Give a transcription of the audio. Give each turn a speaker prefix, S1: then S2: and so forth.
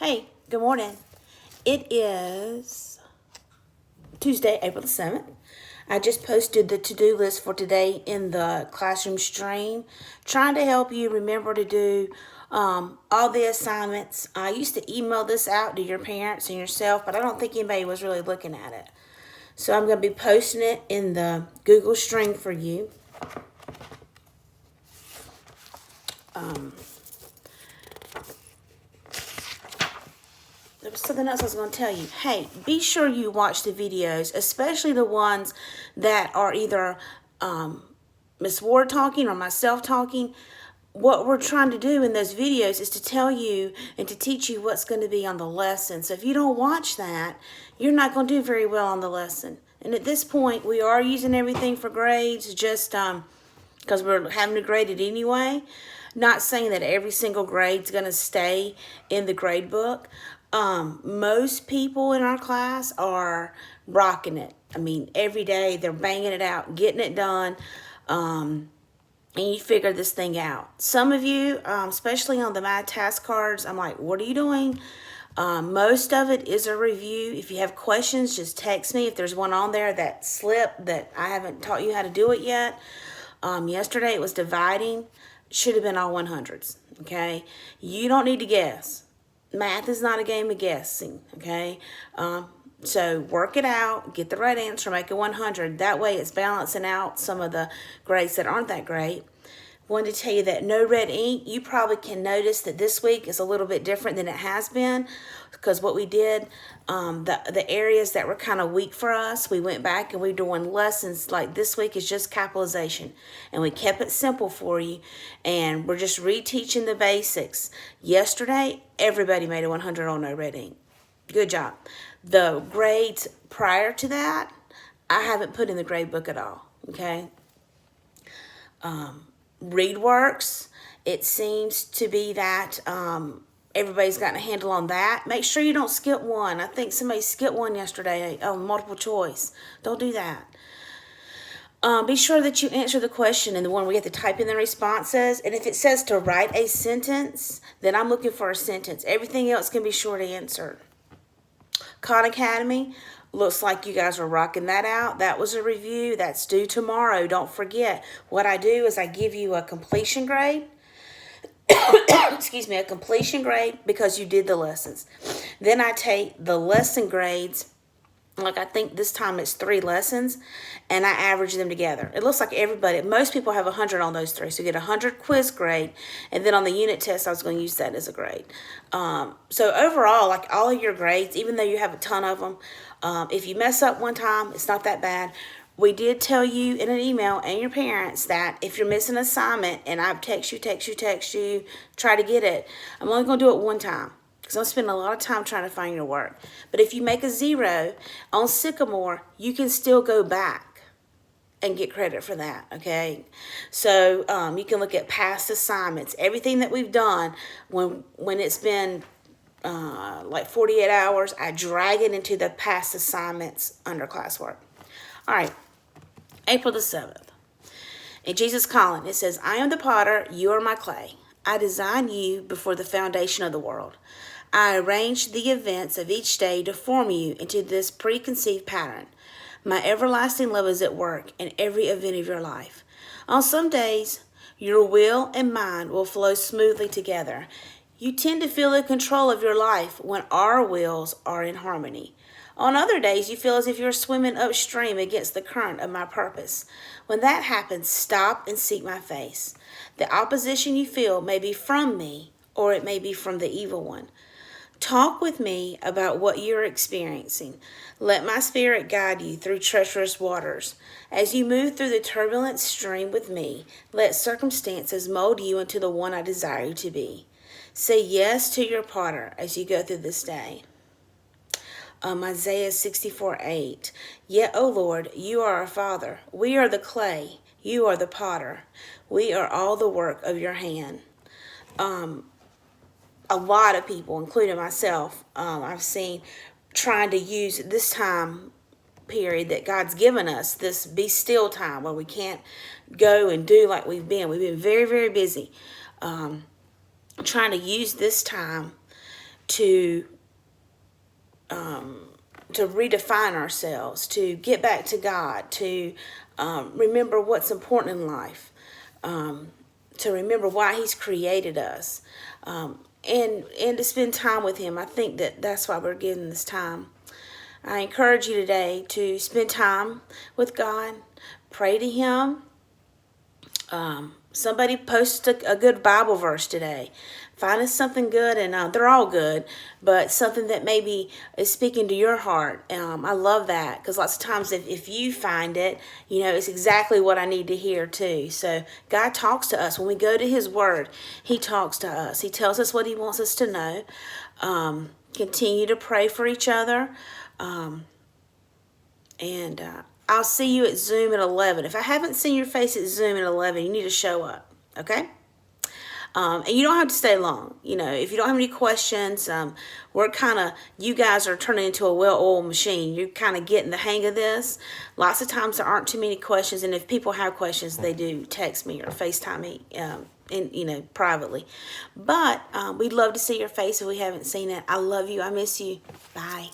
S1: Hey, good morning. It is Tuesday, April the 7th. I just posted the to-do list for today in the classroom stream, trying to help you remember to do all the assignments. I used to email this out to your parents and yourself, but I don't think anybody was really looking at it. So I'm going to be posting it in the Google stream for you. There was something else I was going to tell you. Hey, be sure you watch the videos, especially the ones that are either Miss Ward talking or myself talking. What we're trying to do in those videos is to tell you and to teach you what's going to be on the lesson. So if you don't watch that, you're not going to do very well on the lesson. And at this point, we are using everything for grades just because we're having to grade it anyway. Not saying that every single grade's going to stay in the grade book. Most people in our class are rocking it. I mean, every day they're banging it out, getting it done, and you figure this thing out. Some of you, especially on the math task cards, I'm like, what are you doing? Most of it is a review. If you have questions, just text me. If there's one on there that slipped that I haven't taught you how to do it yet. Yesterday it was dividing. Should have been all 100s, okay? You don't need to guess. Math is not a game of guessing, okay? So work it out, get the right answer, make it 100. That way it's balancing out some of the grades that aren't that great. Wanted to tell you that no red ink, you probably can notice that this week is a little bit different than it has been because what we did, the areas that were kind of weak for us, we went back and we're doing lessons like this week is just capitalization. And we kept it simple for you and we're just reteaching the basics. Yesterday, everybody made a 100 on no red ink. Good job. The grades prior to that, I haven't put in the grade book at all, okay? ReadWorks, it seems to be that everybody's gotten a handle on that. Make sure you don't skip one. I think somebody skipped one yesterday, multiple choice. Don't do that. Be sure that you answer the question in the one where you have to type in the responses. And if it says to write a sentence, then I'm looking for a sentence. Everything else can be short answered. Khan Academy, looks like you guys are rocking that out. That was a review. That's due tomorrow. Don't forget. What I do is I give you a completion grade. Excuse me, a completion grade because you did the lessons. Then I take the lesson grades, like I think this time it's 3 lessons, and I average them together. It looks like most people have 100 on those 3. So you get 100 quiz grade, and then on the unit test, I was going to use that as a grade. So overall, like all of your grades, even though you have a ton of them, if you mess up one time, it's not that bad. We did tell you in an email and your parents that if you're missing an assignment and I text you, try to get it, I'm only going to do it one time because I'm spending a lot of time trying to find your work. But if you make a 0 on Sycamore, you can still go back and get credit for that, okay? So you can look at past assignments, everything that we've done when it's been like 48 hours, I drag it into the past assignments under classwork. All right, April the 7th. In Jesus Calling, it says, I am the potter, you are my clay. I designed you before the foundation of the world. I arranged the events of each day to form you into this preconceived pattern. My everlasting love is at work in every event of your life. On some days, your will and mine will flow smoothly together. You tend to feel in control of your life when our wills are in harmony. On other days, you feel as if you're swimming upstream against the current of my purpose. When that happens, stop and seek my face. The opposition you feel may be from me, or it may be from the evil one. Talk with me about what you're experiencing. Let my spirit guide you through treacherous waters. As you move through the turbulent stream with me, let circumstances mold you into the one I desire you to be. Say yes to your potter as you go through this day. Isaiah 64:8. Yet, O Lord, you are our Father. We are the clay. You are the potter. We are all the work of your hand. A lot of people, including myself, I've seen trying to use this time period that God's given us, this be still time where we can't go and do like we've been. We've been very, very busy trying to use this time to redefine ourselves, to get back to God, to remember what's important in life, to remember why He's created us, and to spend time with Him. I think that's why we're given this time. I encourage you today to spend time with God, pray to Him. Somebody posted a good Bible verse today. Find us something good, and they're all good, but something that maybe is speaking to your heart. I love that, because lots of times if you find it, it's exactly what I need to hear too. So God talks to us. When we go to His Word, He talks to us. He tells us what He wants us to know. Continue to pray for each other. And I'll see you at Zoom at 11. If I haven't seen your face at Zoom at 11, you need to show up, okay? And you don't have to stay long. If you don't have any questions, you guys are turning into a well-oiled machine. You're kind of getting the hang of this. Lots of times there aren't too many questions, and if people have questions, they do text me or FaceTime me, privately. But we'd love to see your face if we haven't seen it. I love you. I miss you. Bye.